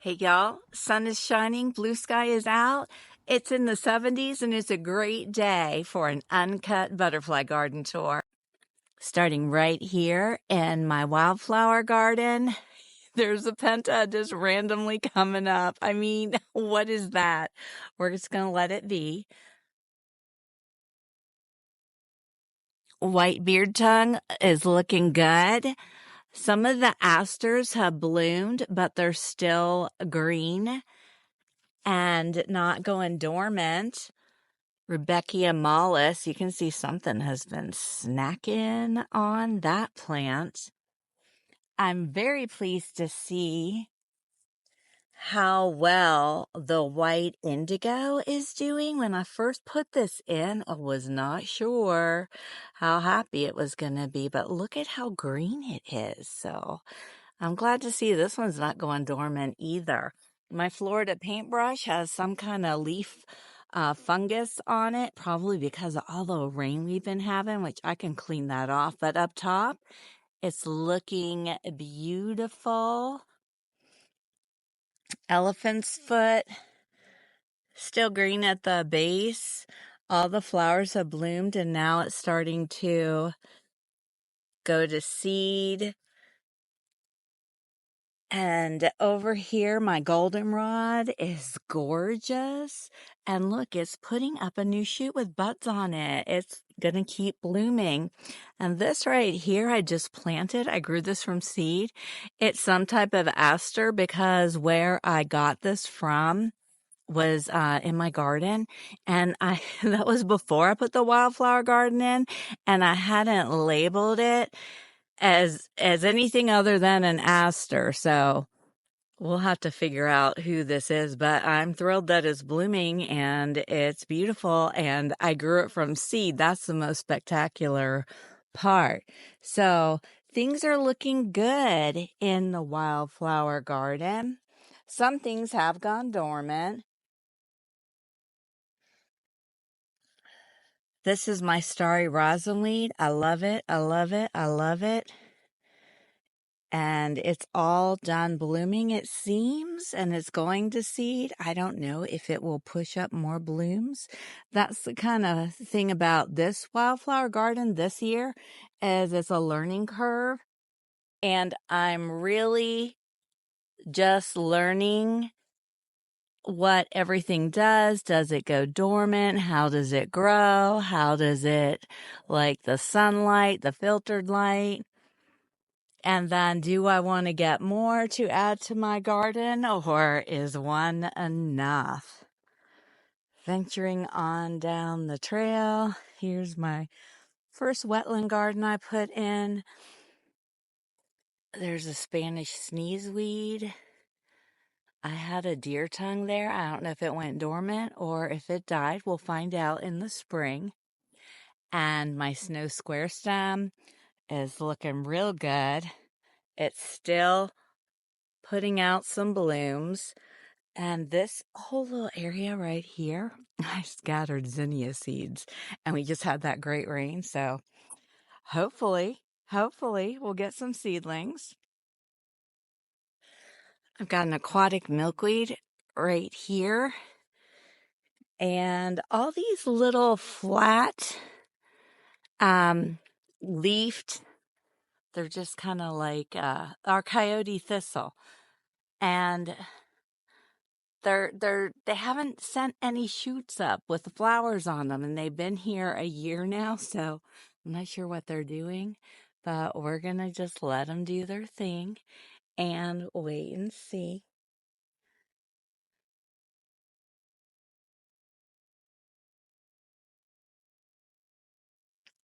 Hey y'all, sun is shining, blue sky is out. It's in the 70s and it's a great day for an uncut butterfly garden tour. Starting right here in my wildflower garden, there's a penta just randomly coming up. I mean, what is that? We're just going to let it be. White beard tongue is looking good. Some of the asters have bloomed, but they're still green and not going dormant. Rebecca mollis, you can see something has been snacking on that plant. I'm very pleased to see how well the white indigo is doing. When I first put this in, I was not sure how happy it was going to be, but look at how green it is. So I'm glad to see this one's not going dormant either. My Florida paintbrush has some kind of leaf fungus on it, probably because of all the rain we've been having, which I can clean that off. But up top, it's looking beautiful. Elephant's foot, still green at the base. All the flowers have bloomed and now it's starting to go to seed. And over here, my goldenrod is gorgeous. And look, it's putting up a new shoot with buds on it. It's going to keep blooming. And this right here, I just planted. I grew this from seed. It's some type of aster because where I got this from was in my garden. And that was before I put the wildflower garden in. And I hadn't labeled it as anything other than an aster. So we'll have to figure out who this is, but I'm thrilled that it's blooming and it's beautiful and I grew it from seed. That's the most spectacular part. So things are looking good in the wildflower garden. Some things have gone dormant. This is my starry rosinweed. I love it. I love it. I love it. And it's all done blooming, it seems, and it's going to seed. I don't know if it will push up more blooms. That's the kind of thing about this wildflower garden this year, is it's a learning curve. And I'm really just learning what everything does. Does it go dormant? How does it grow? How does it like the sunlight, the filtered light? And then, do I want to get more to add to my garden, or is one enough? Venturing on down the trail, here's my first wetland garden I put in. There's a Spanish sneezeweed. I had a deer tongue there. I don't know if it went dormant or if it died. We'll find out in the spring. And my snow square stem is looking real good. It's still putting out some blooms. And this whole little area right here, I scattered zinnia seeds and we just had that great rain. So hopefully we'll get some seedlings. I've got an aquatic milkweed right here. And all these little flat, leafed, they're just kind of like, our coyote thistle. And they haven't sent any shoots up with the flowers on them, and they've been here a year now, so I'm not sure what they're doing, but we're gonna just let them do their thing and wait and see.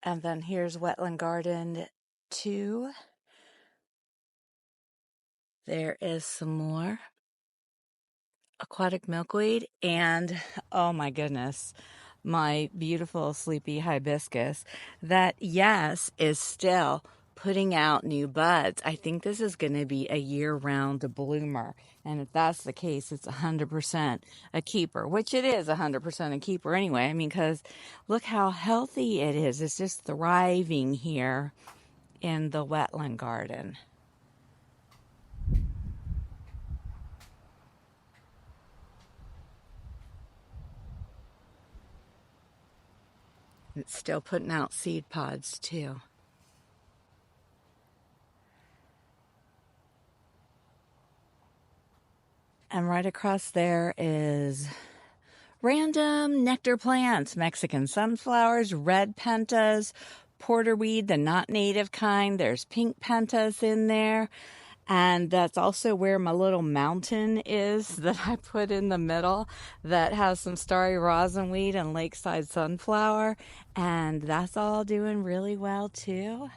And then here's Wetland Garden 2. There is some more aquatic milkweed, and oh my goodness, my beautiful sleepy hibiscus that, yes, is still putting out new buds. I think this is going to be a year-round bloomer. And if that's the case, it's 100% a keeper, which it is 100% a keeper anyway. I mean, because look how healthy it is. It's just thriving here in the wetland garden. It's still putting out seed pods too. And right across there is random nectar plants, Mexican sunflowers, red pentas, porterweed, the not native kind. There's pink pentas in there. And that's also where my little mountain is that I put in the middle that has some starry rosinweed and lakeside sunflower. And that's all doing really well too.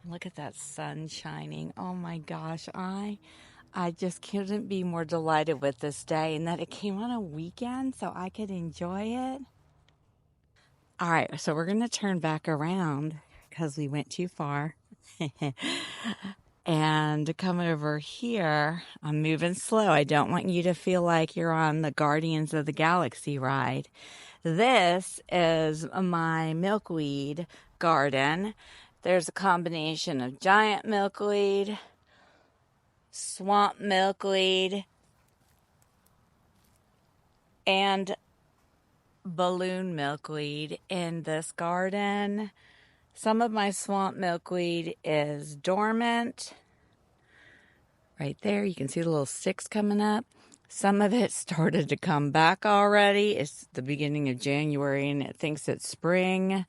Look at that sun shining. Oh my gosh, I just couldn't be more delighted with this day and that it came on a weekend so I could enjoy it. All right, so we're going to turn back around because we went too far. And come over here. I'm moving slow. I don't want you to feel like you're on the Guardians of the Galaxy ride. This is my milkweed garden. There's a combination of giant milkweed, swamp milkweed, and balloon milkweed in this garden. Some of my swamp milkweed is dormant. Right there, you can see the little sticks coming up. Some of it started to come back already. It's the beginning of January and it thinks it's spring.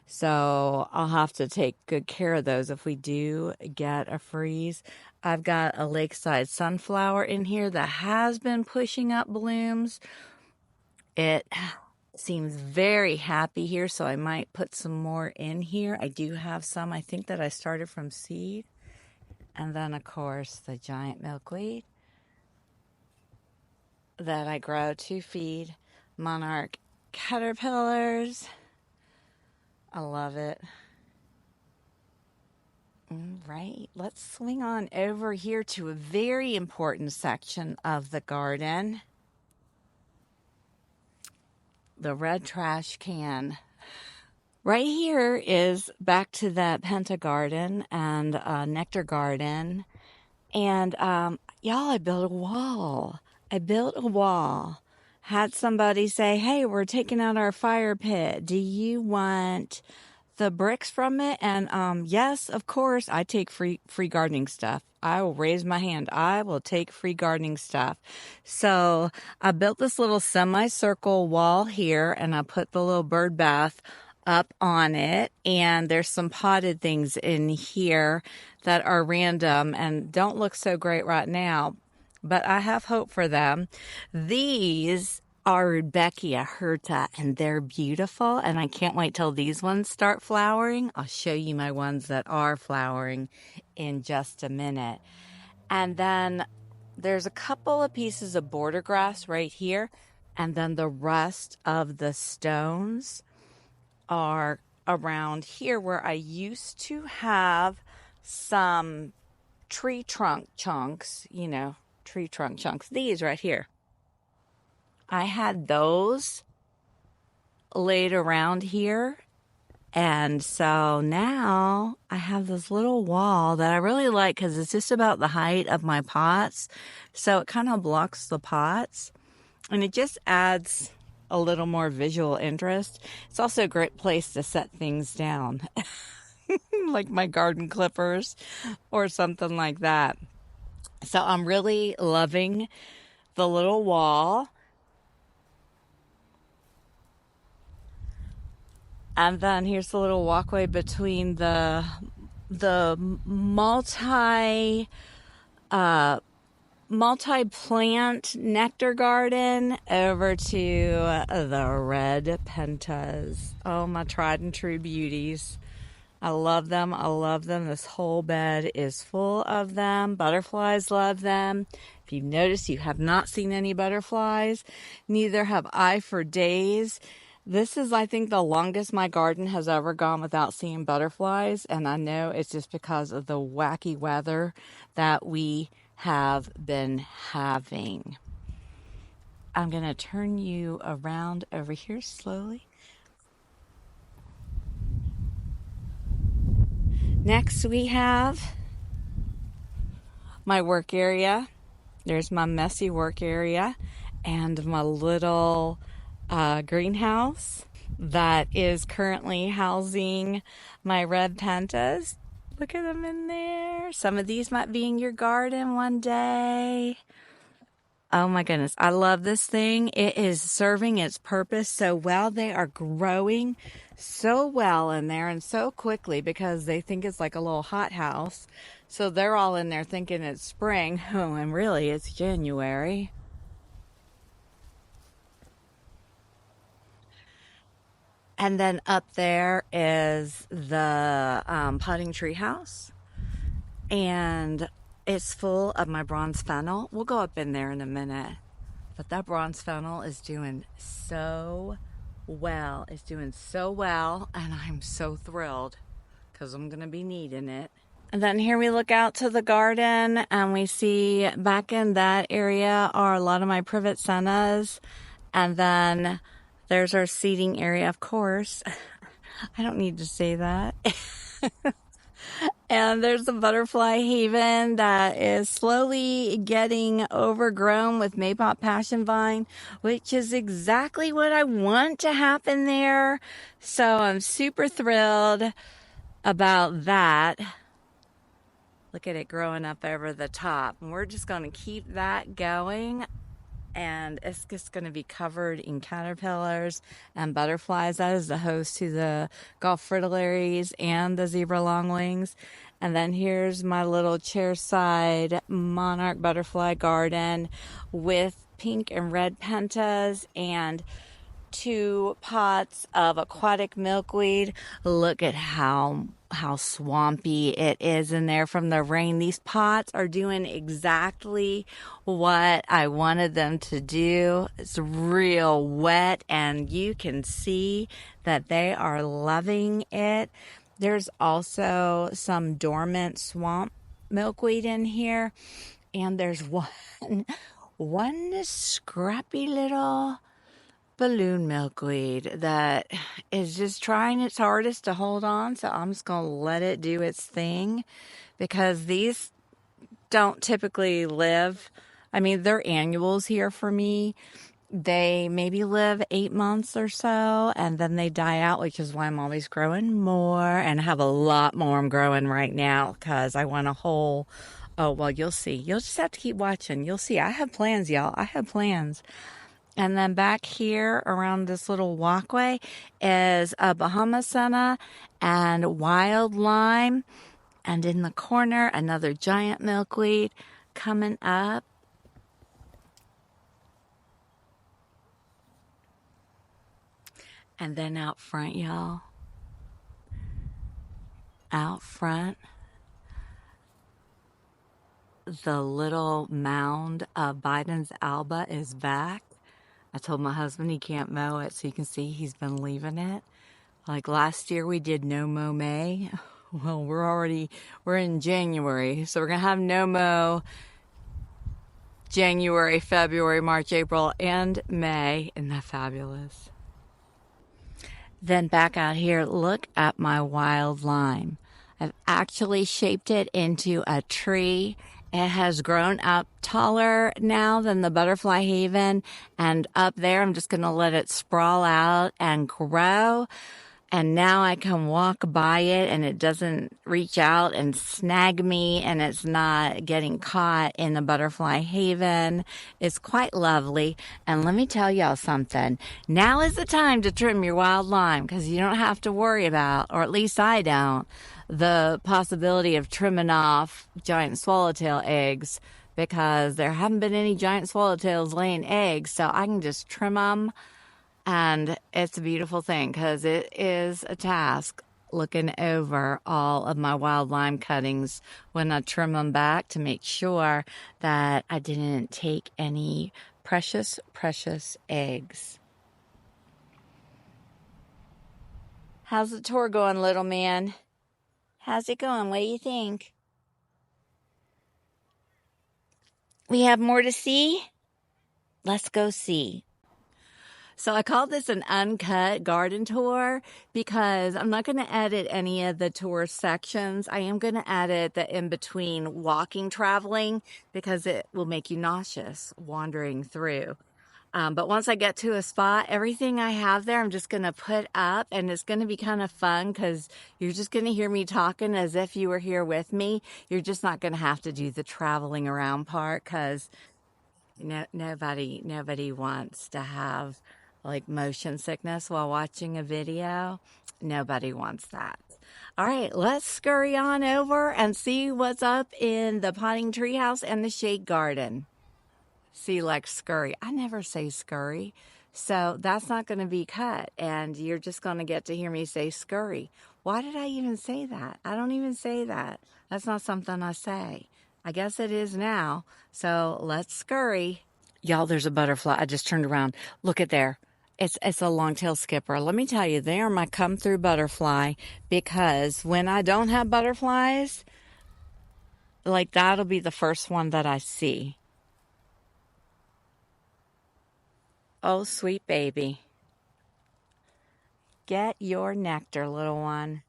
So I'll have to take good care of those if we do get a freeze. I've got a lakeside sunflower in here that has been pushing up blooms. It seems very happy here, so I might put some more in here. I do have some, I think, that I started from seed. And then, of course, the giant milkweed that I grow to feed monarch caterpillars. I love it. Right, let's swing on over here to a very important section of the garden. The red trash can. Right here is back to that penta garden and nectar garden. And y'all, I built a wall. Had somebody say, hey, we're taking out our fire pit. Do you want the bricks from it? And yes, of course, I take free gardening stuff. I will raise my hand. I will take free gardening stuff. So I built this little semicircle wall here, and I put the little bird bath up on it. And there's some potted things in here that are random and don't look so great right now, but I have hope for them. These are Rudbeckia hirta, and they're beautiful, and I can't wait till these ones start flowering. I'll show you my ones that are flowering in just a minute. And then there's a couple of pieces of border grass right here, and then the rest of the stones are around here where I used to have some tree trunk chunks, these right here. I had those laid around here. And so now I have this little wall that I really like because it's just about the height of my pots. So it kind of blocks the pots and it just adds a little more visual interest. It's also a great place to set things down, like my garden clippers or something like that. So I'm really loving the little wall. And then here's the little walkway between the multi-plant nectar garden over to the red pentas. Oh, my tried and true beauties. I love them. This whole bed is full of them. Butterflies love them. If you've noticed, you have not seen any butterflies. Neither have I for days. This is, I think, the longest my garden has ever gone without seeing butterflies. And I know it's just because of the wacky weather that we have been having. I'm going to turn you around over here slowly. Next, we have my work area. There's my messy work area and my little greenhouse. that is currently housing my red pentas. Look at them in there. Some of these might be in your garden one day. Oh my goodness, I love this thing. It is serving its purpose so well. They are growing so well in there and so quickly because they think it's like a little hothouse. So they're all in there thinking it's spring. Oh, and really it's January. And then up there is the potting treehouse. And it's full of my bronze fennel. We'll go up in there in a minute. But that bronze fennel is doing so well. It's doing so well, and I'm so thrilled because I'm going to be needing it. And then here we look out to the garden, and we see back in that area are a lot of my privet sennas. And then there's our seating area, of course. I don't need to say that. And there's the butterfly haven that is slowly getting overgrown with Maypop passion vine, which is exactly what I want to happen there. So I'm super thrilled about that. Look at it growing up over the top. And we're just going to keep that going. And it's just going to be covered in caterpillars and butterflies. That is the host to the Gulf fritillaries and the zebra longwings. And then here's my little chairside monarch butterfly garden with pink and red pentas and 2 pots of aquatic milkweed. Look at how swampy it is in there from the rain. These pots are doing exactly what I wanted them to do. It's real wet and you can see that they are loving it. There's also some dormant swamp milkweed in here, and there's one scrappy little balloon milkweed that is just trying its hardest to hold on. So I'm just going to let it do its thing because these don't typically live. I mean, they're annuals here for me. They maybe live 8 months or so and then they die out, which is why I'm always growing more and have a lot more I'm growing right now because I want a whole. Oh, well, you'll see. You'll just have to keep watching. You'll see. I have plans, y'all. I have plans. And then back here around this little walkway is a Bahama senna and wild lime. And in the corner, another giant milkweed coming up. And then out front, y'all. Out front, the little mound of Biden's Alba is back. I told my husband he can't mow it, so you can see he's been leaving it. Like last year we did no mow May. Well, we're in January, so we're gonna have no mow January, February, March, April, and May. Isn't that fabulous? Then back out here, look at my wild lime. I've actually shaped it into a tree. It has grown up taller now than the butterfly haven. And up there, I'm just going to let it sprawl out and grow. And now I can walk by it and it doesn't reach out and snag me and it's not getting caught in the butterfly haven. It's quite lovely. And let me tell y'all something. Now is the time to trim your wild lime because you don't have to worry about, or at least I don't, the possibility of trimming off giant swallowtail eggs because there haven't been any giant swallowtails laying eggs. So I can just trim them. And it's a beautiful thing because it is a task looking over all of my wild lime cuttings when I trim them back to make sure that I didn't take any precious, precious eggs. How's the tour going, little man? How's it going? What do you think? We have more to see? Let's go see. So I call this an uncut garden tour because I'm not going to edit any of the tour sections. I am going to edit the in-between walking, traveling, because it will make you nauseous wandering through. But once I get to a spot, everything I have there, I'm just going to put up, and it's going to be kind of fun because you're just going to hear me talking as if you were here with me. You're just not going to have to do the traveling around part because nobody wants to have like motion sickness while watching a video. Nobody wants that. All right, let's scurry on over and see what's up in the potting treehouse and the shade garden. See, like scurry. I never say scurry. So that's not going to be cut. And you're just going to get to hear me say scurry. Why did I even say that? I don't even say that. That's not something I say. I guess it is now. So let's scurry. Y'all, there's a butterfly. I just turned around. Look at there. It's a long-tailed skipper. Let me tell you, they are my come-through butterfly because when I don't have butterflies, like that'll be the first one that I see. Oh, sweet baby. Get your nectar, little one.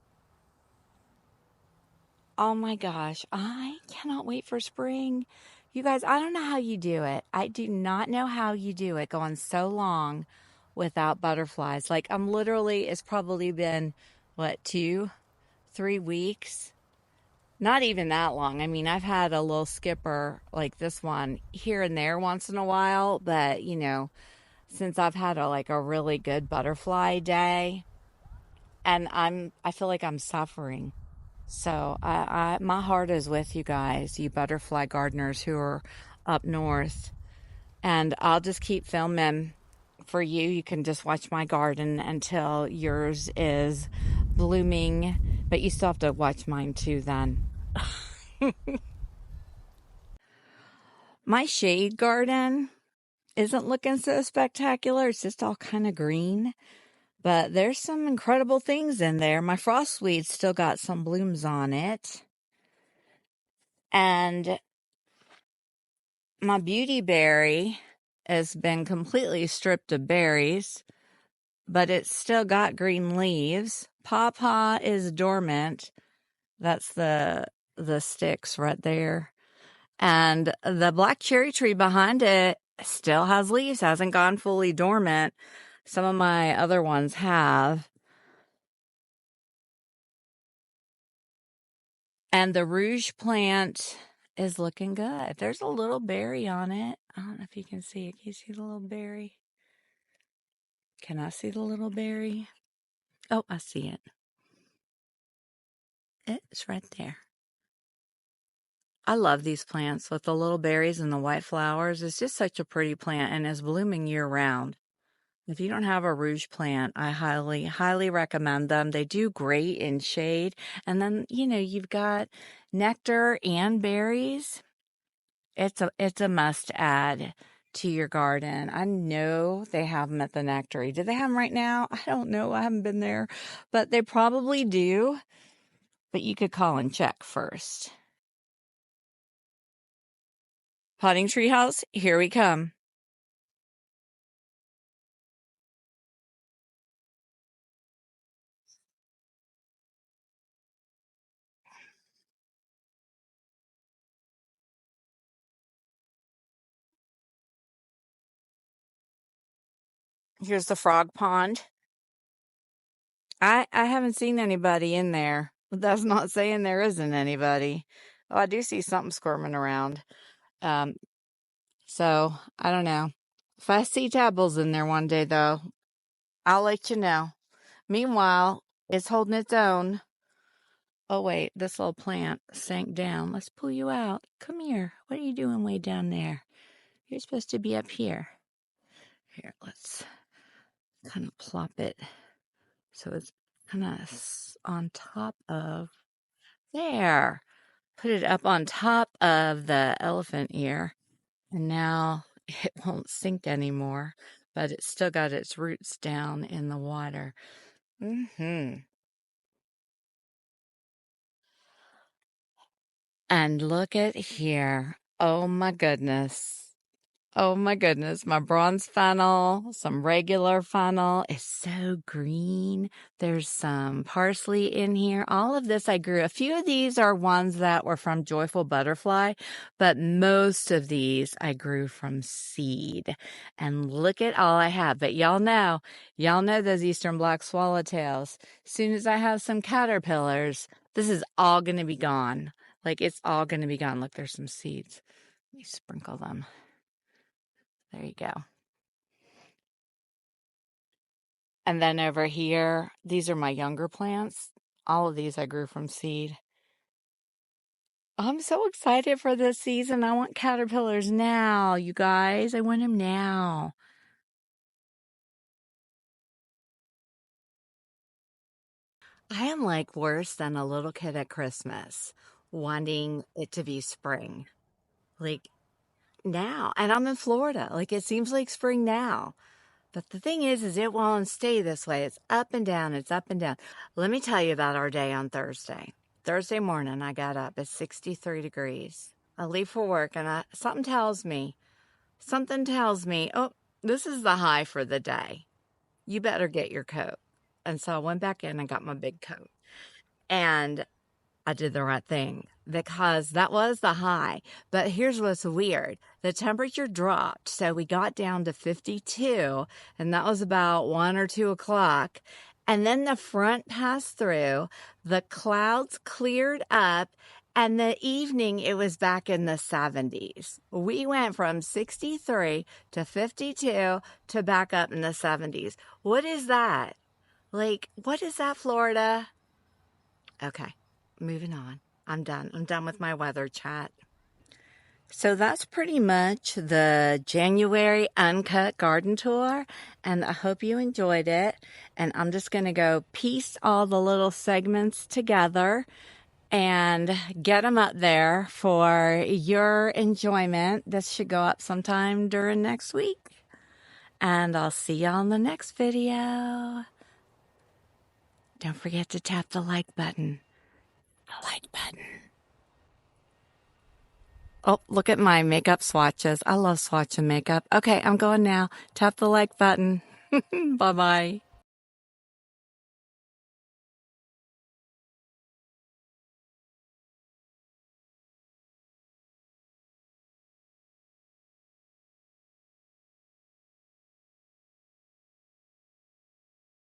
Oh my gosh, I cannot wait for spring. You guys, I don't know how you do it. I do not know how you do it going so long without butterflies. Like I'm literally, it's probably been, what, 2-3 weeks? Not even that long. I mean, I've had a little skipper like this one here and there once in a while, but you know, since I've had a really good butterfly day, and I feel like I'm suffering. So my heart is with you guys, you butterfly gardeners who are up north. And I'll just keep filming for you. You can just watch my garden until yours is blooming, but you still have to watch mine too then. My shade garden isn't looking so spectacular. It's just all kind of green. But there's some incredible things in there. My frostweed still got some blooms on it. And my beautyberry has been completely stripped of berries, but it's still got green leaves. Pawpaw is dormant. That's the sticks right there. And the black cherry tree behind it still has leaves, hasn't gone fully dormant. Some of my other ones have. And the rouge plant is looking good. There's a little berry on it. I don't know if you can see it. Can you see the little berry? Can I see the little berry? Oh, I see it. It's right there. I love these plants with the little berries and the white flowers. It's just such a pretty plant and it's blooming year round. If you don't have a rouge plant, I highly, highly recommend them. They do great in shade. And then, you know, you've got nectar and berries. It's a must add to your garden. I know they have them at the nectary. Do they have them right now? I don't know. I haven't been there, but they probably do. But you could call and check first. Potting treehouse, here we come. Here's the frog pond. I haven't seen anybody in there. That's not saying there isn't anybody. Oh, I do see something squirming around. Um, so I don't know. If I see Dabbles in there one day, though, I'll let you know. Meanwhile, it's holding its own. Oh, wait, this little plant sank down. Let's pull you out. Come here. What are you doing way down there? You're supposed to be up here. Here, let's kind of plop it so it's kind of on top of there. Put it up on top of the elephant ear, and now it won't sink anymore, but it's still got its roots down in the water. And look at here. Oh my goodness. Oh my goodness, my bronze fennel, some regular fennel is so green. There's some parsley in here. All of this I grew. A few of these are ones that were from Joyful Butterfly, but most of these I grew from seed. And look at all I have. But y'all know those eastern black swallowtails. As soon as I have some caterpillars, this is all going to be gone. Like, it's all going to be gone. Look, there's some seeds. Let me sprinkle them. There you go. And then over here, these are my younger plants. All of these I grew from seed. I'm so excited for this season. I want caterpillars now, you guys. I want them now. I am like worse than a little kid at Christmas, wanting it to be spring. Like now. And I'm in Florida. Like it seems like spring now. But the thing is it won't stay this way. It's up and down. It's up and down. Let me tell you about our day on Thursday. Thursday morning, I got up. It's 63 degrees. I leave for work, and something tells me, oh, this is the high for the day. You better get your coat. And so I went back in and got my big coat. And I did the right thing because that was the high. But here's what's weird. The temperature dropped. So we got down to 52, and that was about 1 or 2 o'clock. And then the front passed through, the clouds cleared up, and the evening it was back in the 70s. We went from 63 to 52 to back up in the 70s. What is that? Like, what is that, Florida? Okay. Moving on. I'm done. I'm done with my weather chat. So that's pretty much the January uncut garden tour, and I hope you enjoyed it. And I'm just going to go piece all the little segments together and get them up there for your enjoyment. This should go up sometime during next week. And I'll see you on the next video. Don't forget to tap the like button. The like button. Oh, look at my makeup swatches. I love swatching makeup. Okay, I'm going now. Tap the like button. Bye-bye.